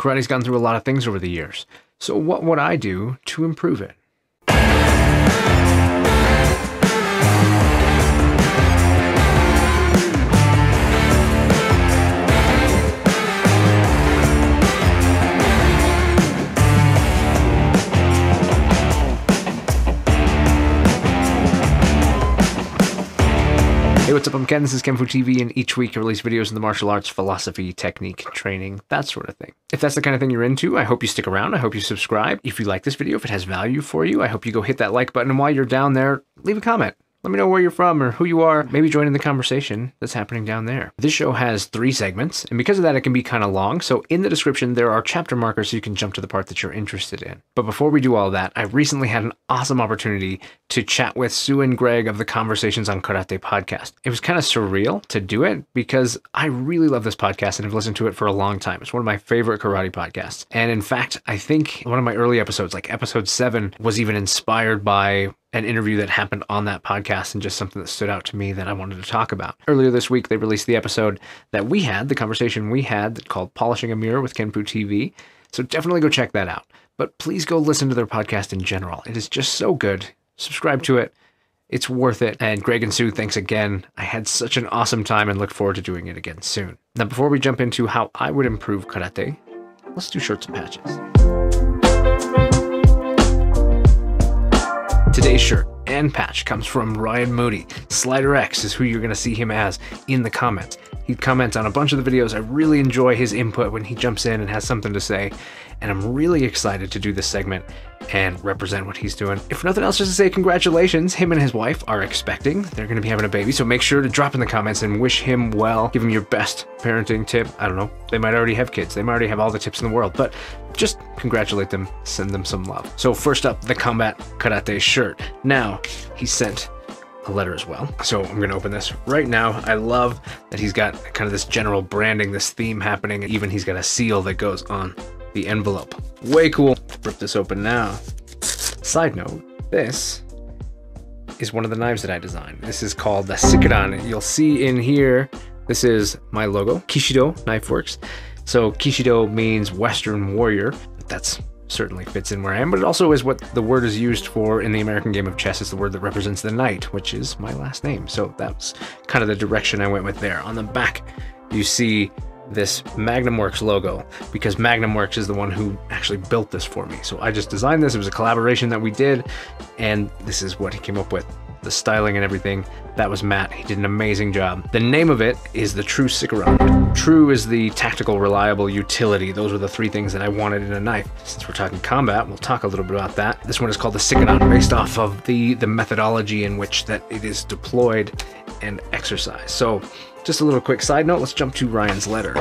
Karate's gone through a lot of things over the years. So what would I do to improve it? Hey, what's up? I'm Ken, this is kenfuTV, and each week I release videos in the martial arts, philosophy, technique, training, that sort of thing. If that's the kind of thing you're into, I hope you stick around, I hope you subscribe. If you like this video, if it has value for you, I hope you go hit that like button, and while you're down there, leave a comment. Let me know where you're from or who you are. Maybe join in the conversation that's happening down there. This show has 3 segments, and because of that, it can be kind of long. So in the description, there are chapter markers so you can jump to the part that you're interested in. But before we do all that, I recently had an awesome opportunity to chat with Sue and Greg of the Conversations on Karate podcast. It was kind of surreal to do it because I really love this podcast and have listened to it for a long time. It's one of my favorite karate podcasts. And in fact, I think one of my early episodes, like episode 7, was even inspired by an interview that happened on that podcast and just something that stood out to me that I wanted to talk about. Earlier this week, they released the episode that we had, the conversation we had called Polishing a Mirror with kenfuTV. So definitely go check that out. But please go listen to their podcast in general. It is just so good. Subscribe to it. It's worth it. And Greg and Sue, thanks again. I had such an awesome time and look forward to doing it again soon. Now, before we jump into how I would improve karate, let's do shirts and patches. Today's shirt and patch comes from Ryan Mooney. Slider X is who you're going to see him as in the comments. He comments on a bunch of the videos. I really enjoy his input when he jumps in and has something to say. And I'm really excited to do this segment and represent what he's doing. If nothing else, just to say congratulations. Him and his wife are expecting. They're going to be having a baby. So make sure to drop in the comments and wish him well. Give him your best parenting tip. I don't know. They might already have kids. They might already have all the tips in the world. But just congratulate them. Send them some love. So first up, the Kombat Karate shirt. Now, he sent a letter as well. So I'm going to open this right now. I love that he's got kind of this general branding, this theme happening. And even he's got a seal that goes on the envelope. Way cool. Rip this open now. Side note, this is one of the knives that I designed. This is called the Suntukan. You'll see in here, this is my logo, Kishido Knife Works. So Kishido means Western warrior. That's certainly fits in where I am, but it also is what the word is used for in the American game of chess. It's the word that represents the knight, which is my last name. So that's kind of the direction I went with there. On the back, you see this Magnum Works logo, because Magnum Works is the one who actually built this for me. So I just designed this. It was a collaboration that we did, and this is what he came up with. The styling and everything, that was Matt. He did an amazing job. The name of it is the TRU Suntukan. TRU is the tactical, reliable, utility. Those were the 3 things that I wanted in a knife. Since we're talking combat, we'll talk a little bit about that. This one is called the Suntukan, based off of the methodology in which that it is deployed and exercised. So just a little quick side note, let's jump to Ryan's letter.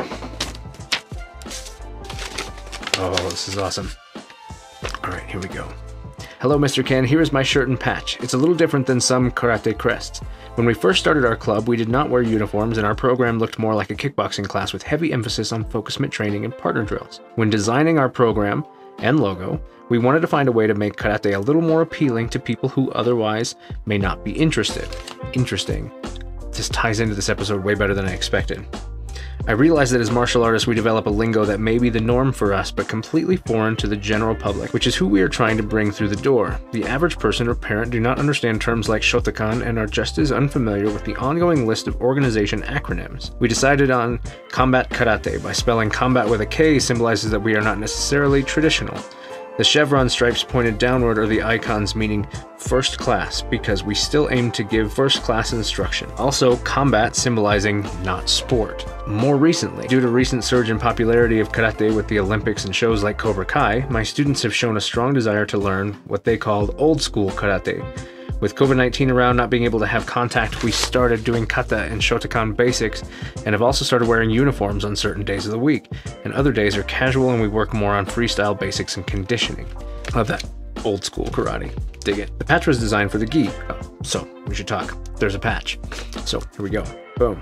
Oh, this is awesome. All right, here we go. Hello, Mr. Ken. Here is my shirt and patch. It's a little different than some karate crests. When we first started our club, we did not wear uniforms, and our program looked more like a kickboxing class with heavy emphasis on focusment training and partner drills. When designing our program and logo, we wanted to find a way to make karate a little more appealing to people who otherwise may not be interested. Interesting. This ties into this episode way better than I expected. I realize that as martial artists, we develop a lingo that may be the norm for us, but completely foreign to the general public, which is who we are trying to bring through the door. The average person or parent do not understand terms like Shotokan and are just as unfamiliar with the ongoing list of organization acronyms. We decided on Combat Karate. By spelling combat with a K symbolizes that we are not necessarily traditional. The chevron stripes pointed downward are the icons meaning first class, because we still aim to give first class instruction. Also, combat symbolizing not sport. More recently, due to recent surge in popularity of karate with the Olympics and shows like Cobra Kai, my students have shown a strong desire to learn what they called old school karate. With COVID-19 around, not being able to have contact, we started doing kata and Shotokan basics, and have also started wearing uniforms on certain days of the week. And other days are casual, and we work more on freestyle basics and conditioning. Love that. Old school karate. Dig it. The patch was designed for the gi. So we should talk. There's a patch. So here we go. Boom.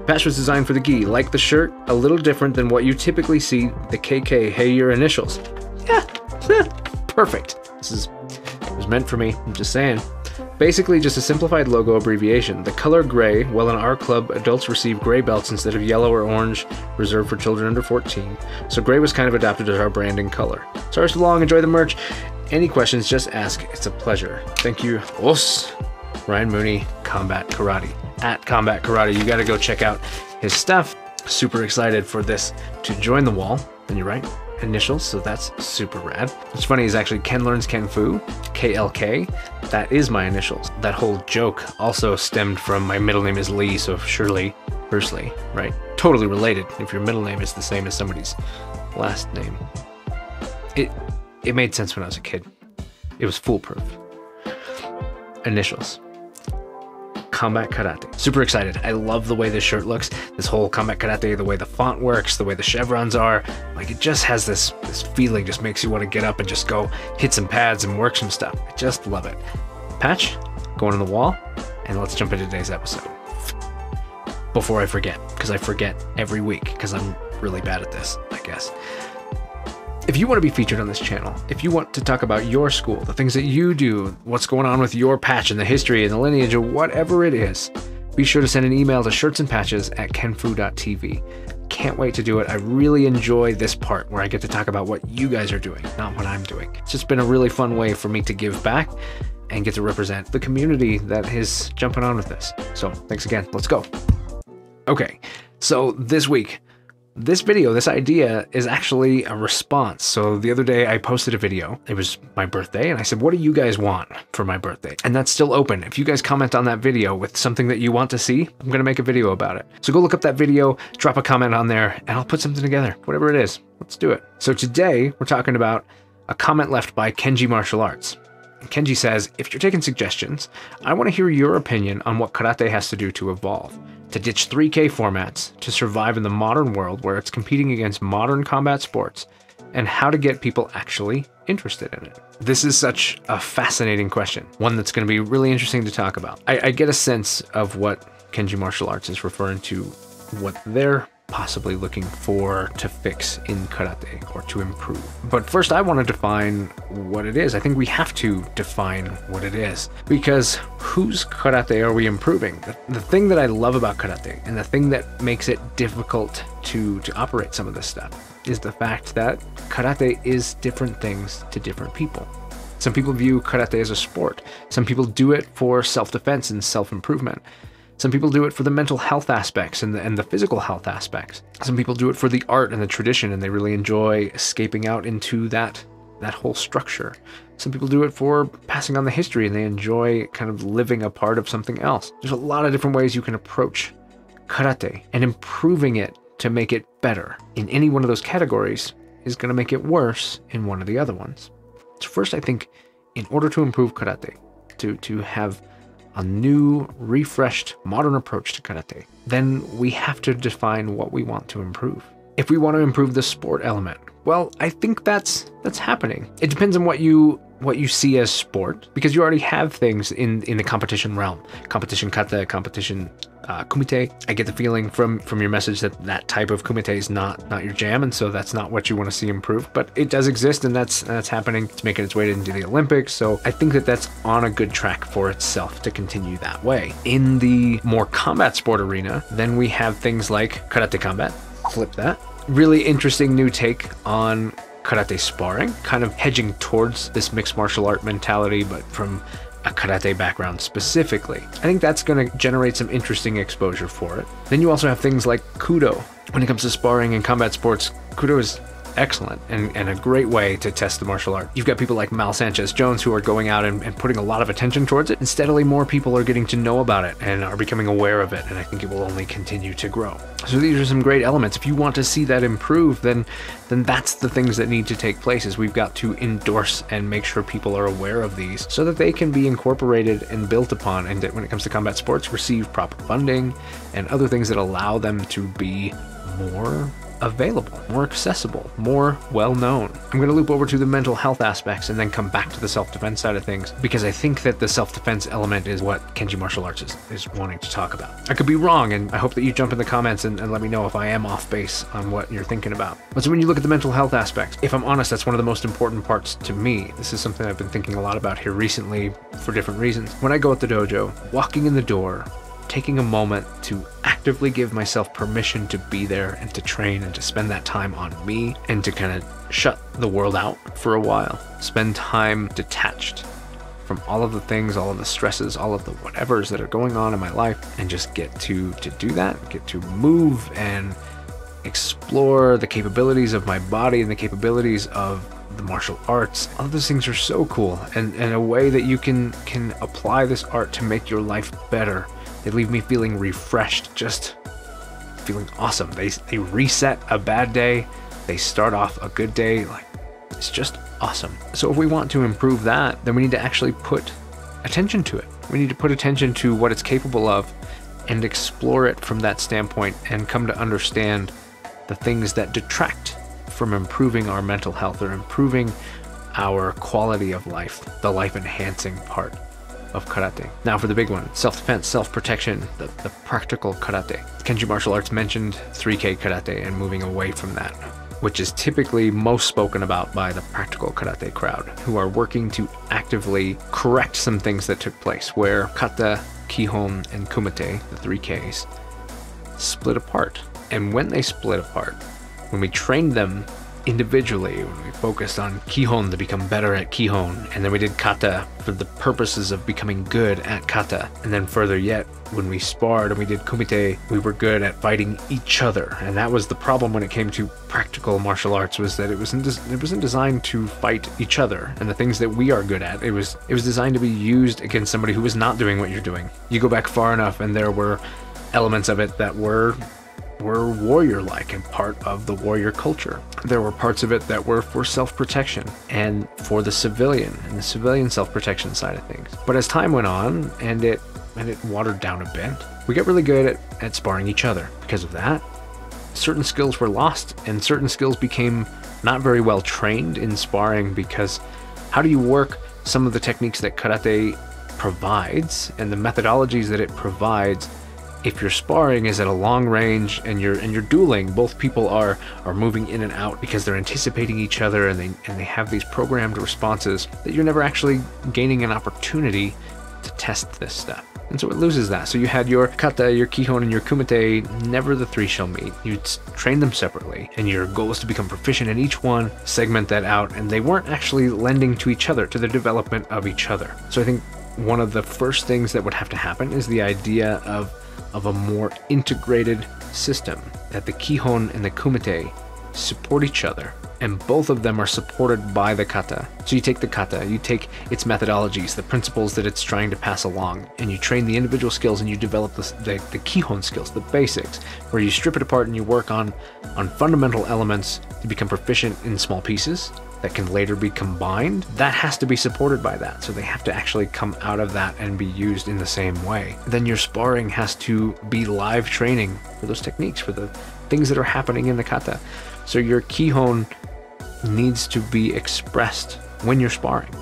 Patch was designed for the gi. Like the shirt, a little different than what you typically see, the KK, hey, your initials. Yeah. Perfect. This was meant for me, I'm just saying. Basically just a simplified logo abbreviation. The color gray, while in our club, adults receive gray belts instead of yellow or orange, reserved for children under 14. So gray was kind of adapted as our branding color. Sorry so long, enjoy the merch. Any questions, just ask. It's a pleasure. Thank you. Os. Ryan Mooney, Kombat Karate. At Kombat Karate. You gotta go check out his stuff. Super excited for this to join the wall. And you're right, initials, so that's super rad. What's funny is actually Ken Learns Kung Fu, KLK. That is my initials. That whole joke also stemmed from my middle name is Lee, so Shirley, Bruce Lee, right? Totally related if your middle name is the same as somebody's last name. It made sense when I was a kid. It was foolproof. Initials. Kombat Karate. Super excited. I love the way this shirt looks. This whole Kombat Karate, the way the font works, the way the chevrons are. Like, it just has this feeling, just makes you want to get up and just go hit some pads and work some stuff. I just love it. Patch, going on the wall, and let's jump into today's episode. Before I forget, because I forget every week, because I'm really bad at this, I guess. If you want to be featured on this channel, if you want to talk about your school, the things that you do, what's going on with your patch and the history and the lineage or whatever it is, be sure to send an email to shirtsandpatches@kenfu.tv. Can't wait to do it. I really enjoy this part where I get to talk about what you guys are doing, not what I'm doing. It's just been a really fun way for me to give back and get to represent the community that is jumping on with this. So thanks again. Let's go. Okay, so this week, this video, this idea is actually a response. So the other day I posted a video. It was my birthday and I said, what do you guys want for my birthday? And that's still open. If you guys comment on that video with something that you want to see, I'm gonna make a video about it. So go look up that video, drop a comment on there, and I'll put something together, whatever it is. Let's do it. So today we're talking about a comment left by Kenji Martial Arts. And Kenji says, if you're taking suggestions, I want to hear your opinion on what karate has to do to evolve, to ditch 3K formats, to survive in the modern world where it's competing against modern combat sports, and how to get people actually interested in it. This is such a fascinating question, one that's going to be really interesting to talk about. I get a sense of what Kenji Martial Arts is referring to, what they're possibly looking for to fix in karate or to improve. But first I want to define what it is. I think we have to define what it is, because whose karate are we improving? The thing that I love about karate and the thing that makes it difficult to operate some of this stuff is the fact that karate is different things to different people. Some people view karate as a sport. Some people do it for self-defense and self-improvement. Some people do it for the mental health aspects and the physical health aspects. Some people do it for the art and the tradition, and they really enjoy escaping out into that whole structure. Some people do it for passing on the history, and they enjoy kind of living a part of something else. There's a lot of different ways you can approach karate, and improving it to make it better in any one of those categories is going to make it worse in one of the other ones. So first, I think in order to improve karate, to have a new, refreshed, modern approach to karate, then we have to define what we want to improve. If we want to improve the sport element, well, I think that's happening. It depends on what you see as sport, because you already have things in the competition realm. Competition kata, competition kumite. I get the feeling from your message that type of kumite is not your jam, and so that's not what you want to see improve. But it does exist, and that's happening. It's making its way into the Olympics, so I think that's on a good track for itself to continue that way. In the more combat sport arena, then we have things like karate combat. Flip that. Really interesting new take on karate sparring, kind of hedging towards this mixed martial art mentality, but from a karate background specifically. I think that's going to generate some interesting exposure for it. Then you also have things like Kudo. When it comes to sparring and combat sports, Kudo is excellent and a great way to test the martial art. You've got people like Mal Sanchez-Jones who are going out and putting a lot of attention towards it, and steadily more people are getting to know about it and are becoming aware of it, and I think it will only continue to grow. So these are some great elements. If you want to see that improve, then that's the things that need to take place, is we've got to endorse and make sure people are aware of these so that they can be incorporated and built upon, and that when it comes to combat sports, receive proper funding and other things that allow them to be more available, more accessible, more well-known. I'm going to loop over to the mental health aspects and then come back to the self-defense side of things, because I think that the self-defense element is what Kenji Martial Arts is wanting to talk about. I could be wrong, and I hope that you jump in the comments and let me know if I am off base on what you're thinking about. But so when you look at the mental health aspects, if I'm honest, that's one of the most important parts to me. This is something I've been thinking a lot about here recently for different reasons. When I go at the dojo, walking in the door, taking a moment to actively give myself permission to be there and to train and to spend that time on me and to kind of shut the world out for a while. Spend time detached from all of the things, all of the stresses, all of the whatevers that are going on in my life, and just get to do that, get to move and explore the capabilities of my body and the capabilities of the martial arts. All of those things are so cool, and a way that you can apply this art to make your life better. They leave me feeling refreshed, just feeling awesome. They reset a bad day, they start off a good day. Like, it's just awesome. So if we want to improve that, then we need to actually put attention to it. We need to put attention to what it's capable of and explore it from that standpoint, and come to understand the things that detract from improving our mental health or improving our quality of life, the life-enhancing part of karate. Now for the big one, self-defense, self-protection, the practical karate. Kenji Martial Arts mentioned 3K karate and moving away from that, which is typically most spoken about by the practical karate crowd, who are working to actively correct some things that took place, where kata, kihon, and kumite, the 3Ks, split apart. And when they split apart, when we trained them individually, when we focused on kihon to become better at kihon, and then we did kata for the purposes of becoming good at kata, and then further yet, when we sparred and we did kumite, we were good at fighting each other. And that was the problem when it came to practical martial arts, was that it wasn't designed to fight each other and the things that we are good at. It was designed to be used against somebody who was not doing what you're doing. You go back far enough and there were elements of it that were warrior-like and part of the warrior culture. There were parts of it that were for self-protection and for the civilian and the civilian self-protection side of things. But as time went on and it watered down a bit, we got really good at sparring each other. Because of that, certain skills were lost and certain skills became not very well trained in sparring, because how do you work some of the techniques that karate provides and the methodologies that it provides if your sparring is at a long range and you're dueling? Both people are moving in and out because they're anticipating each other, and they have these programmed responses that you're never actually gaining an opportunity to test this stuff. And so it loses that. So you had your kata, your kihon, and your kumite, never the three shall meet. You'd train them separately, and your goal is to become proficient in each one, segment that out, and they weren't actually lending to each other, to the development of each other. So I think one of the first things that would have to happen is the idea of a more integrated system, that the kihon and the kumite support each other, and both of them are supported by the kata. So you take the kata, you take its methodologies, the principles that it's trying to pass along, and you train the individual skills, and you develop the kihon skills, the basics, where you strip it apart and you work on fundamental elements to become proficient in small pieces that can later be combined. That has to be supported by that. So they have to actually come out of that and be used in the same way. Then your sparring has to be live training for those techniques, for the things that are happening in the kata. So your kihon needs to be expressed when you're sparring.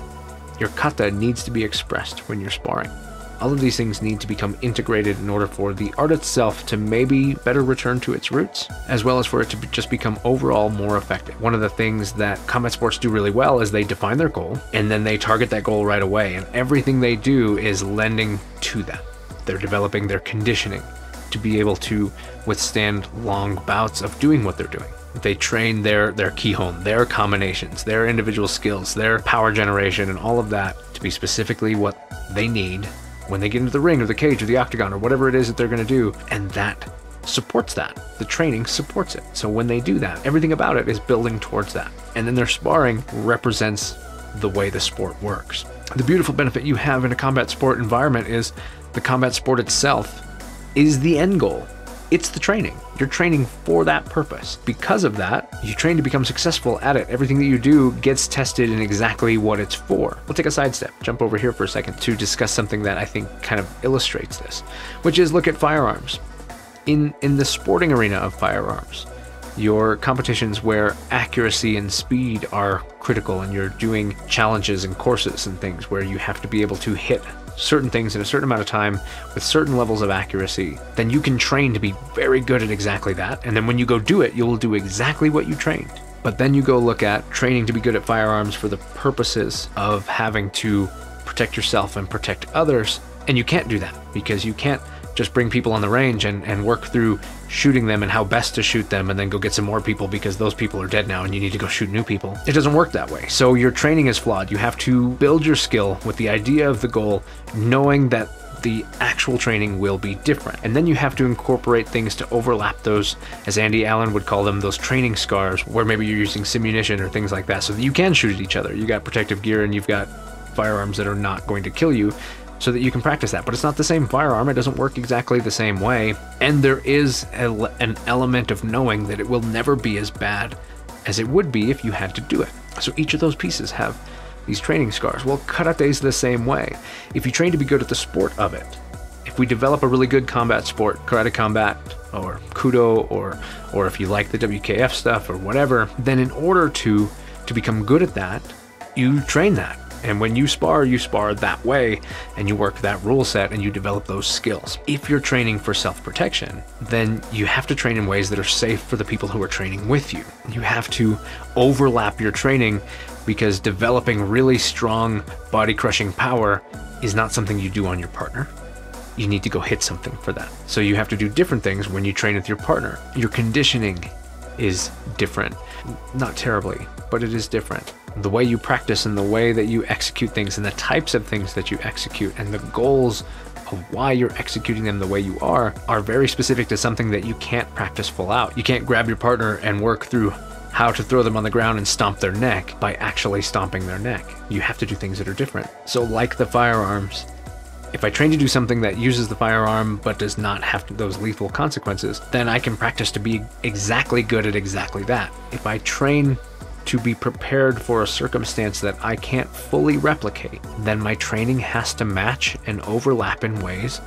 Your kata needs to be expressed when you're sparring. All of these things need to become integrated in order for the art itself to maybe better return to its roots, as well as for it to just become overall more effective. One of the things that combat sports do really well is they define their goal, and then they target that goal right away, and everything they do is lending to that. They're developing their conditioning to be able to withstand long bouts of doing what they're doing. They train their kihon, their combinations, their individual skills, their power generation, and all of that to be specifically what they need when they get into the ring or the cage or the octagon or whatever it is that they're going to do. And that supports that. The training supports it. So when they do that, everything about it is building towards that. And then their sparring represents the way the sport works. The beautiful benefit you have in a combat sport environment is the combat sport itself is the end goal. It's the training. You're training for that purpose. Because of that, you train to become successful at it. Everything that you do gets tested in exactly what it's for. We'll take a sidestep, jump over here for a second to discuss something that I think kind of illustrates this, which is look at firearms. In the sporting arena of firearms, your competitions where accuracy and speed are critical, and you're doing challenges and courses and things where you have to be able to hit certain things in a certain amount of time with certain levels of accuracy, then you can train to be very good at exactly that. And then when you go do it, you'll do exactly what you trained. But then you go look at training to be good at firearms for the purposes of having to protect yourself and protect others. And you can't do that, because you can't just bring people on the range and work through shooting them and how best to shoot them and then go get some more people because those people are dead now and you need to go shoot new people. It doesn't work that way. So your training is flawed. You have to build your skill with the idea of the goal, knowing that the actual training will be different. And then you have to incorporate things to overlap those, as Andy Allen would call them, those training scars, where maybe you're using simunition or things like that so that you can shoot at each other. You got protective gear and you've got firearms that are not going to kill you, so that you can practice that. But it's not the same firearm. It doesn't work exactly the same way. And there is an element of knowing that it will never be as bad as it would be if you had to do it. So each of those pieces have these training scars. Well, karate is the same way. If you train to be good at the sport of it, if we develop a really good combat sport, karate combat or kudo, or if you like the WKF stuff or whatever, then in order to become good at that, you train that. And when you spar that way, and you work that rule set and you develop those skills. If you're training for self-protection, then you have to train in ways that are safe for the people who are training with you. You have to overlap your training, because developing really strong body-crushing power is not something you do on your partner. You need to go hit something for that. So you have to do different things when you train with your partner. Your conditioning is different. Not terribly, but it is different. The way you practice and the way that you execute things and the types of things that you execute and the goals of why you're executing them the way you are very specific to something that you can't practice full out. You can't grab your partner and work through how to throw them on the ground and stomp their neck by actually stomping their neck. You have to do things that are different. So like the firearms, if I train to do something that uses the firearm but does not have those lethal consequences, then I can practice to be exactly good at exactly that. If I train to be prepared for a circumstance that I can't fully replicate, then my training has to match and overlap in ways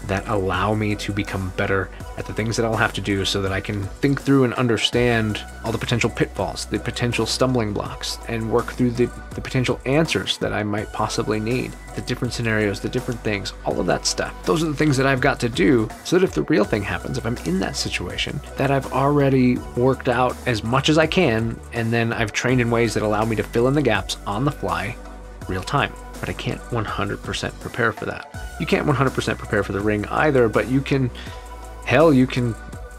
that allow me to become better at the things that I'll have to do, so that I can think through and understand all the potential pitfalls, the potential stumbling blocks, and work through the potential answers that I might possibly need, the different scenarios, the different things, all of that stuff. Those are the things that I've got to do, so that if the real thing happens, if I'm in that situation, that I've already worked out as much as I can, and then I've trained in ways that allow me to fill in the gaps on the fly, real time. But I can't 100% prepare for that. You can't 100% prepare for the ring either, but you can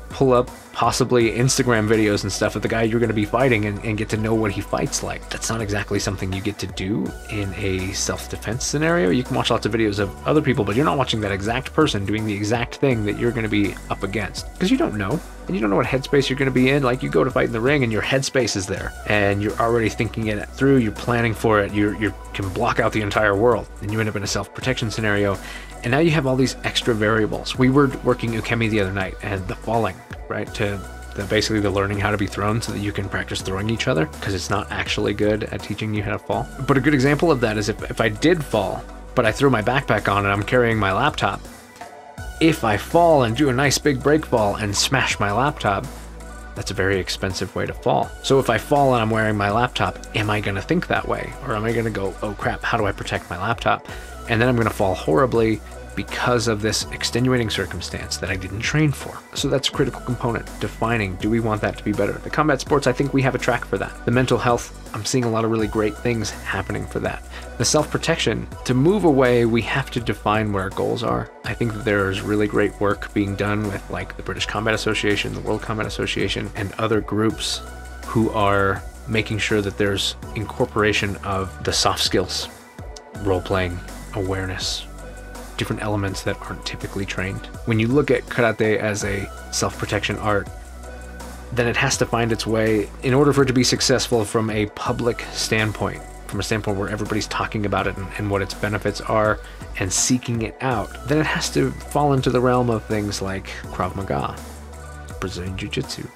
pull up possibly Instagram videos and stuff of the guy you're going to be fighting and get to know what he fights like. That's not exactly something you get to do in a self-defense scenario. You can watch lots of videos of other people, but you're not watching that exact person doing the exact thing that you're going to be up against, because you don't know. And you don't know what headspace you're going to be in. Like, you go to fight in the ring and your headspace is there and you're already thinking it through, you're planning for it, you can block out the entire world, and you end up in a self-protection scenario. And now you have all these extra variables. We were working ukemi the other night, and the falling, right, to basically the learning how to be thrown so that you can practice throwing each other, because it's not actually good at teaching you how to fall. But a good example of that is if I did fall, but I threw my backpack on and I'm carrying my laptop, if I fall and do a nice big break fall and smash my laptop, that's a very expensive way to fall. So if I fall and I'm wearing my laptop, am I going to think that way? Or am I going to go, oh crap, how do I protect my laptop? And then I'm going to fall horribly because of this extenuating circumstance that I didn't train for. So that's a critical component, defining, do we want that to be better? The combat sports, I think we have a track for that. The mental health, I'm seeing a lot of really great things happening for that. The self-protection, to move away, we have to define what our goals are. I think that there's really great work being done with like the British Combat Association, the World Combat Association, and other groups who are making sure that there's incorporation of the soft skills, role-playing, awareness, different elements that aren't typically trained. When you look at karate as a self-protection art, then it has to find its way, in order for it to be successful from a public standpoint, from a standpoint where everybody's talking about it and what its benefits are and seeking it out, then it has to fall into the realm of things like Krav Maga, Brazilian Jiu-Jitsu,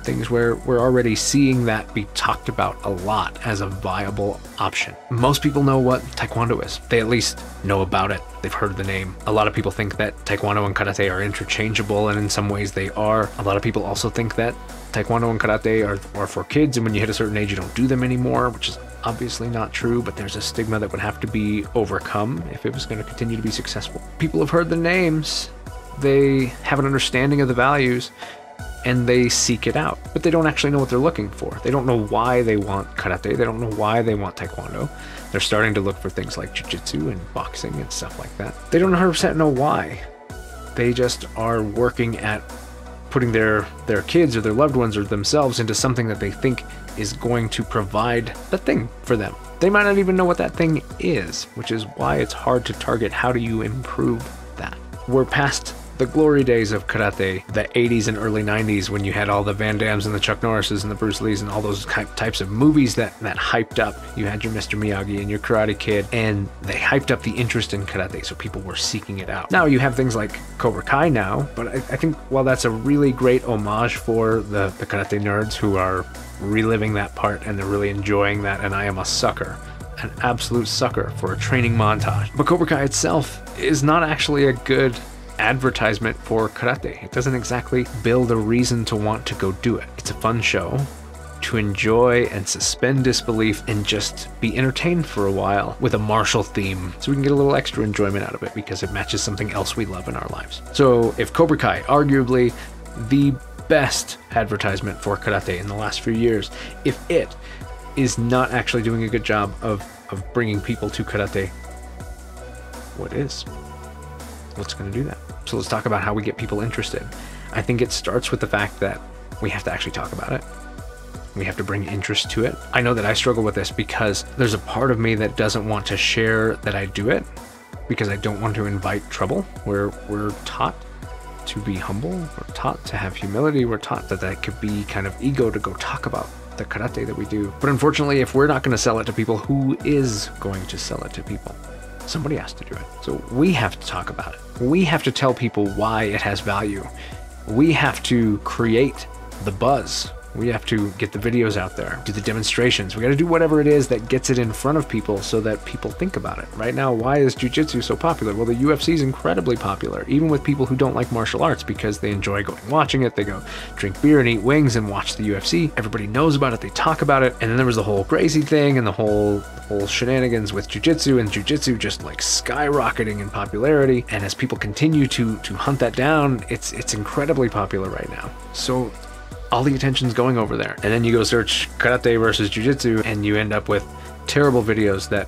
things where we're already seeing that be talked about a lot as a viable option. Most people know what Taekwondo is. They at least know about it. They've heard the name. A lot of people think that Taekwondo and Karate are interchangeable, and in some ways they are. A lot of people also think that Taekwondo and Karate are for kids, and when you hit a certain age you don't do them anymore, which is obviously not true, but there's a stigma that would have to be overcome if it was going to continue to be successful. People have heard the names, they have an understanding of the values, and they seek it out, but they don't actually know what they're looking for. They don't know why they want Karate, they don't know why they want Taekwondo. They're starting to look for things like Jiu-Jitsu and boxing and stuff like that. They don't 100% know why. They just are working at putting their kids or their loved ones or themselves into something that they think is going to provide the thing for them. They might not even know what that thing is, which is why it's hard to target how do you improve that. We're past the glory days of karate, the 80s and early 90s, when you had all the Van Dams and the Chuck Norrises and the Bruce Lees and all those types of movies that hyped up. You had your Mr. Miyagi and your Karate Kid, and they hyped up the interest in karate, so people were seeking it out. Now you have things like Cobra Kai now, but I think while that's a really great homage for the karate nerds who are reliving that part and they're really enjoying that, and I am a sucker, an absolute sucker for a training montage. But Cobra Kai itself is not actually a good advertisement for karate. It doesn't exactly build a reason to want to go do it. It's a fun show to enjoy and suspend disbelief and just be entertained for a while with a martial theme, so we can get a little extra enjoyment out of it because it matches something else we love in our lives. So if Cobra Kai, arguably the best advertisement for karate in the last few years, if it is not actually doing a good job of bringing people to karate, what is? What's going to do that? So let's talk about how we get people interested. I think it starts with the fact that we have to actually talk about it. We have to bring interest to it. I know that I struggle with this because there's a part of me that doesn't want to share that I do it because I don't want to invite trouble. We're taught to be humble. We're taught to have humility. We're taught that could be kind of ego to go talk about the karate that we do. But unfortunately, if we're not going to sell it to people, who is going to sell it to people? Somebody has to do it. So we have to talk about it. We have to tell people why it has value. We have to create the buzz. We have to get the videos out there, do the demonstrations. We got to do whatever it is that gets it in front of people so that people think about it. Right now, why is jiu-jitsu so popular? Well, the UFC is incredibly popular, even with people who don't like martial arts, because they enjoy going watching it. They go drink beer and eat wings and watch the UFC. Everybody knows about it. They talk about it. And then there was the whole crazy thing and the whole shenanigans with jiu-jitsu, and jiu-jitsu just like skyrocketing in popularity. And as people continue to hunt that down, it's incredibly popular right now. So all the attention's going over there. And then you go search karate versus jiu-jitsu and you end up with terrible videos that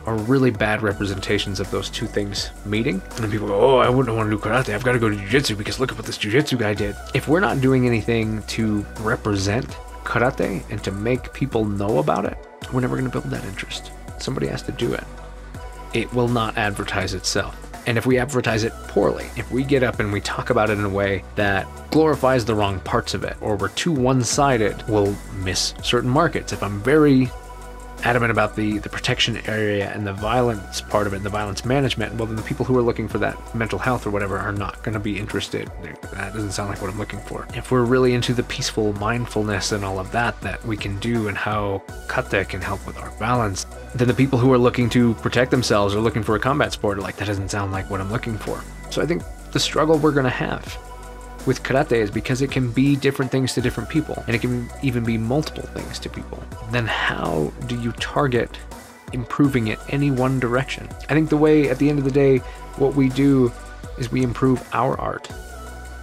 are really bad representations of those two things meeting. And then people go, oh, I wouldn't want to do karate. I've got to go to jiu-jitsu because look at what this jiu-jitsu guy did. If we're not doing anything to represent karate and to make people know about it, we're never going to build that interest. Somebody has to do it. It will not advertise itself. And if we advertise it poorly, if we get up and we talk about it in a way that glorifies the wrong parts of it, or we're too one-sided, we'll miss certain markets. If I'm very adamant about the protection area and the violence part of it, and the violence management, well, then the people who are looking for that mental health or whatever are not going to be interested. That doesn't sound like what I'm looking for. If we're really into the peaceful mindfulness and all of that we can do, and how kata can help with our balance, then the people who are looking to protect themselves or looking for a combat sport are like, that doesn't sound like what I'm looking for. So I think the struggle we're going to have with karate is because it can be different things to different people, and it can even be multiple things to people. Then how do you target improving it any one direction? I think the way, at the end of the day, what we do is we improve our art,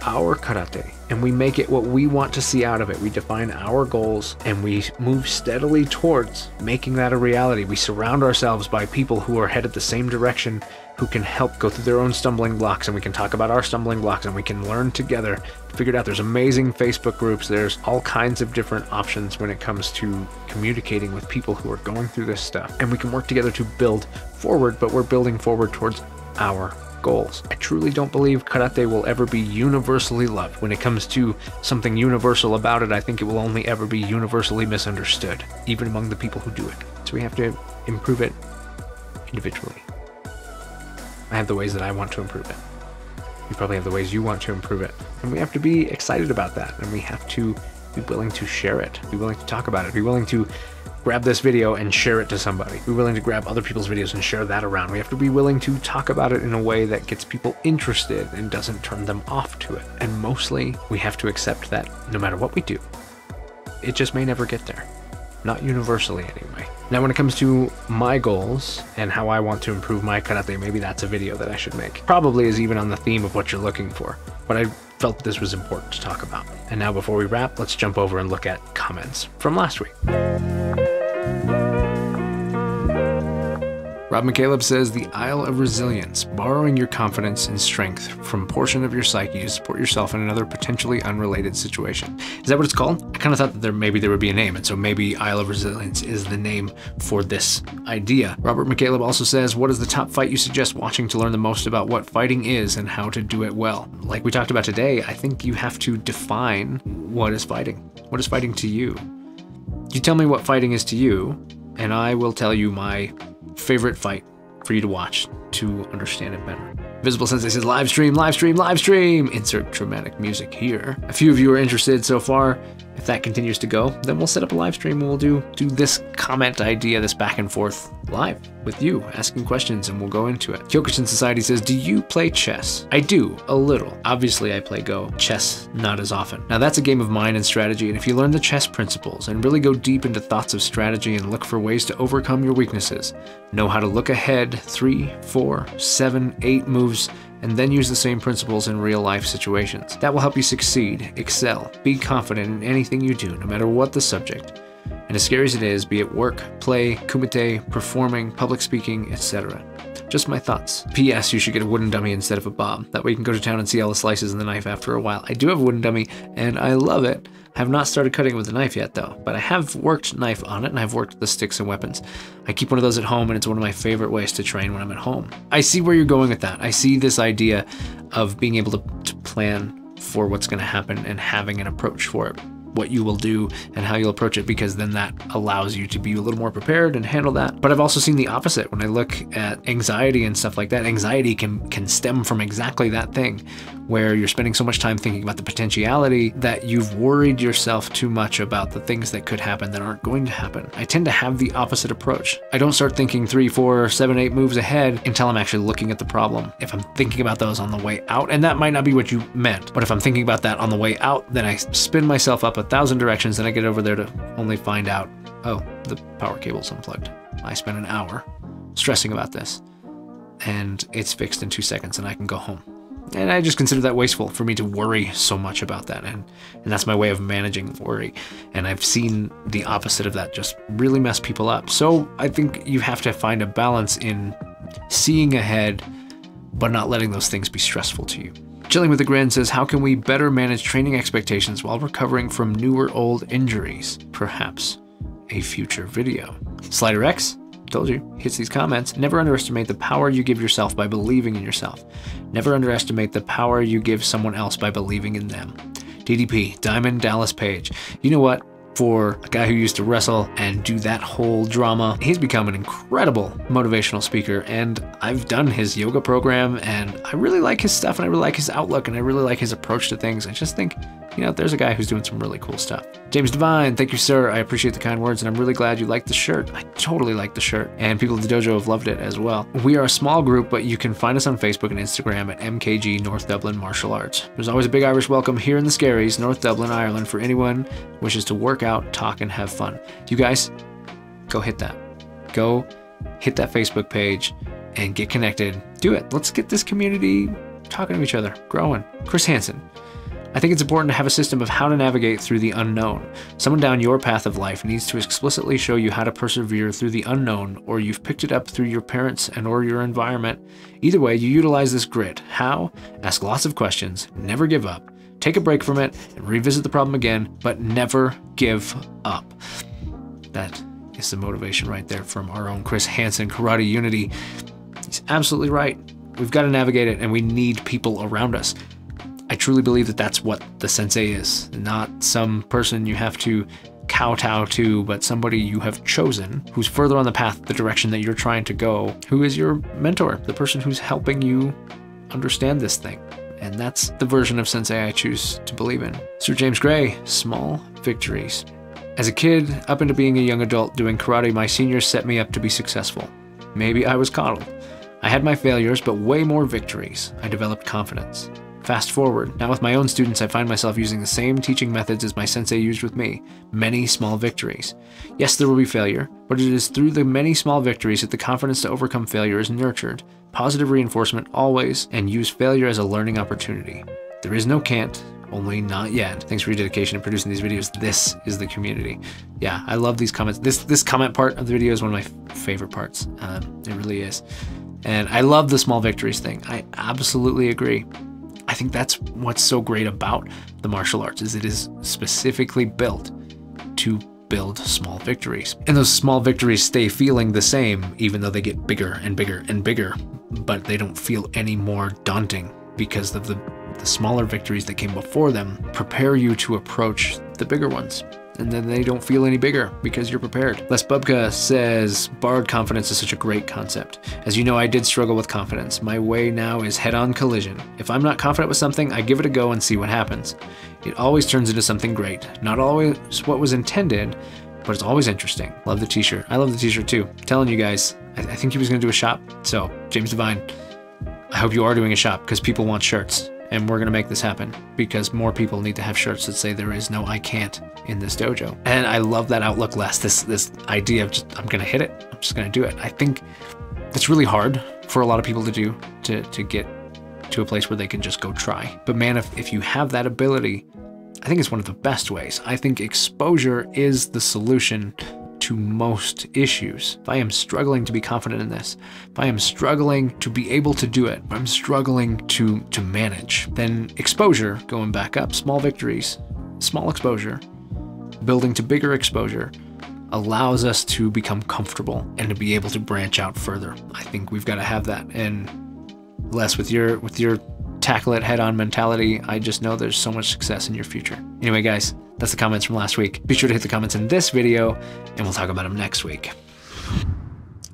our karate, and we make it what we want to see out of it. We define our goals and we move steadily towards making that a reality. We surround ourselves by people who are headed the same direction, who can help go through their own stumbling blocks, and we can talk about our stumbling blocks, and we can learn together, figure it out. There's amazing Facebook groups. There's all kinds of different options when it comes to communicating with people who are going through this stuff, and we can work together to build forward, but we're building forward towards our goals. I truly don't believe karate will ever be universally loved. When it comes to something universal about it, I think it will only ever be universally misunderstood, even among the people who do it. So we have to improve it individually. I have the ways that I want to improve it. You probably have the ways you want to improve it. And we have to be excited about that. And we have to Be willing to share it. Be willing to talk about it. Be willing to grab this video and share it to somebody. Be willing to grab other people's videos and share that around. We have to be willing to talk about it in a way that gets people interested and doesn't turn them off to it. And mostly, we have to accept that no matter what we do, it just may never get there. Not universally anyway. Now when it comes to my goals and how I want to improve my karate, maybe that's a video that I should make. Probably is even on the theme of what you're looking for, but I felt this was important to talk about. And now before we wrap, let's jump over and look at comments from last week. Rob McCaleb says, the Isle of Resilience, borrowing your confidence and strength from a portion of your psyche to support yourself in another potentially unrelated situation. Is that what it's called? I kind of thought that maybe there would be a name, and so maybe Isle of Resilience is the name for this idea. Robert McCaleb also says, what is the top fight you suggest watching to learn the most about what fighting is and how to do it well? Like we talked about today, I think you have to define what is fighting. What is fighting to you? You tell me what fighting is to you, and I will tell you my favorite fight for you to watch to understand it better. Visible Sensei says, live stream, live stream, live stream. Insert dramatic music here. A few of you are interested so far. If that continues to go, then we'll set up a live stream and we'll do this comment idea, this back and forth live with you, asking questions, and we'll go into it. Kyokushin Society says, do you play chess? I do, a little. Obviously, I play Go. Chess, not as often. Now, that's a game of mind and strategy, and if you learn the chess principles and really go deep into thoughts of strategy and look for ways to overcome your weaknesses, know how to look ahead 3, 4, 7, 8 moves, and then use the same principles in real-life situations. That will help you succeed, excel, be confident in anything you do, no matter what the subject. And as scary as it is, be it work, play, kumite, performing, public speaking, etc. Just my thoughts. P.S. You should get a wooden dummy instead of a bob. That way you can go to town and see all the slices in the knife after a while. I do have a wooden dummy, and I love it. I have not started cutting it with a knife yet, though, but I have worked knife on it, and I've worked the sticks and weapons. I keep one of those at home, and it's one of my favorite ways to train when I'm at home. I see where you're going with that. I see this idea of being able to plan for what's going to happen and having an approach for it, what you will do and how you'll approach it, because then that allows you to be a little more prepared and handle that. But I've also seen the opposite when I look at anxiety and stuff like that. Anxiety can stem from exactly that thing, where you're spending so much time thinking about the potentiality that you've worried yourself too much about the things that could happen that aren't going to happen. I tend to have the opposite approach. I don't start thinking 3, 4, 7, 8 moves ahead until I'm actually looking at the problem. If I'm thinking about those on the way out, and that might not be what you meant, but if I'm thinking about that on the way out, then I spin myself up 1,000 directions, and I get over there to only find out, oh, the power cable's unplugged. I spent an hour stressing about this, and it's fixed in 2 seconds, and I can go home. And I just consider that wasteful for me to worry so much about that, and that's my way of managing worry. And I've seen the opposite of that just really mess people up. So I think you have to find a balance in seeing ahead, but not letting those things be stressful to you. Chilling with a Grin says, how can we better manage training expectations while recovering from new or old injuries? Perhaps a future video. Slider X, told you, hits these comments. Never underestimate the power you give yourself by believing in yourself. Never underestimate the power you give someone else by believing in them. DDP, Diamond Dallas Page. You know what? For a guy who used to wrestle and do that whole drama, he's become an incredible motivational speaker, and I've done his yoga program, and I really like his stuff, and I really like his outlook, and I really like his approach to things. I just think, you know, there's a guy who's doing some really cool stuff. James Devine, thank you, sir. I appreciate the kind words, and I'm really glad you like the shirt. I totally like the shirt, and people at the dojo have loved it as well. We are a small group, but you can find us on Facebook and Instagram at MKG North Dublin Martial Arts. There's always a big Irish welcome here in the Scaries, North Dublin, Ireland, for anyone who wishes to work out, talk, and have fun. You guys, go hit that. Go hit that Facebook page and get connected. Do it. Let's get this community talking to each other, growing. Chris Hansen. I think it's important to have a system of how to navigate through the unknown. Someone down your path of life needs to explicitly show you how to persevere through the unknown, or you've picked it up through your parents and or your environment. Either way, you utilize this grit. How? Ask lots of questions, never give up, take a break from it, and revisit the problem again, but never give up. That is the motivation right there from our own Chris Hansen, Karate Unity. He's absolutely right. We've got to navigate it, and we need people around us. I truly believe that that's what the sensei is, not some person you have to kowtow to, but somebody you have chosen who's further on the path, the direction that you're trying to go, who is your mentor, the person who's helping you understand this thing And that's the version of sensei I choose to believe in. Sir James Gray, small victories. As a kid, up into being a young adult doing karate, my seniors set me up to be successful. Maybe I was coddled. I had my failures, but way more victories. I developed confidence. Fast forward, now with my own students, I find myself using the same teaching methods as my sensei used with me. Many small victories. Yes, there will be failure, but it is through the many small victories that the confidence to overcome failure is nurtured. Positive reinforcement always, and use failure as a learning opportunity. There is no can't, only not yet. Thanks for your dedication in producing these videos. This is the community. Yeah, I love these comments. This comment part of the video is one of my favorite parts. It really is. And I love the small victories thing. I absolutely agree. I think that's what's so great about the martial arts, is it is specifically built to build small victories. And those small victories stay feeling the same, even though they get bigger and bigger and bigger, but they don't feel any more daunting because of the smaller victories that came before them prepare you to approach the bigger ones. And then they don't feel any bigger because you're prepared. Les Bubka says, borrowed confidence is such a great concept. As you know, I did struggle with confidence. My way now is head-on collision. If I'm not confident with something, I give it a go and see what happens. It always turns into something great. Not always what was intended, but it's always interesting. Love the t-shirt. I love the t-shirt too. I'm telling you guys, I think he was gonna do a shop. So, James Devine, I hope you are doing a shop because people want shirts. And we're gonna make this happen because more people need to have shirts that say there is no I can't in this dojo. And I love that outlook, Les, this idea of just, I'm gonna hit it, I'm just gonna do it. I think it's really hard for a lot of people to do, to get to a place where they can just go try. But man, if you have that ability, I think it's one of the best ways. I think exposure is the solution to most issues. If I am struggling to be confident in this, if I am struggling to be able to do it, if I'm struggling to manage, then exposure, going back up, small victories, small exposure, building to bigger exposure, allows us to become comfortable and to be able to branch out further. I think we've got to have that. And Les, with your tackle it head-on mentality, I just know there's so much success in your future. Anyway, guys, that's the comments from last week. Be sure to hit the comments in this video, and we'll talk about them next week.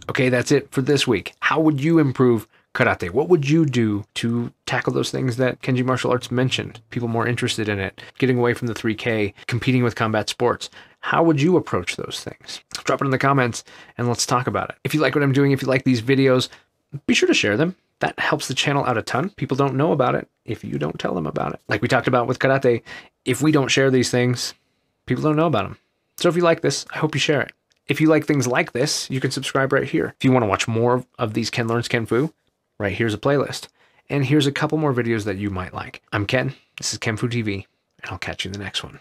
Okay, that's it for this week. How would you improve karate? What would you do to tackle those things that Kenji Martial Arts mentioned? People more interested in it, getting away from the 3K, competing with combat sports. How would you approach those things? Drop it in the comments, and let's talk about it. If you like what I'm doing, if you like these videos, be sure to share them. That helps the channel out a ton. People don't know about it if you don't tell them about it. Like we talked about with karate, if we don't share these things, people don't know about them. So if you like this, I hope you share it. If you like things like this, you can subscribe right here. If you want to watch more of these Ken Learns Ken Fu, right here's a playlist. And here's a couple more videos that you might like. I'm Ken, this is kenfuTV, and I'll catch you in the next one.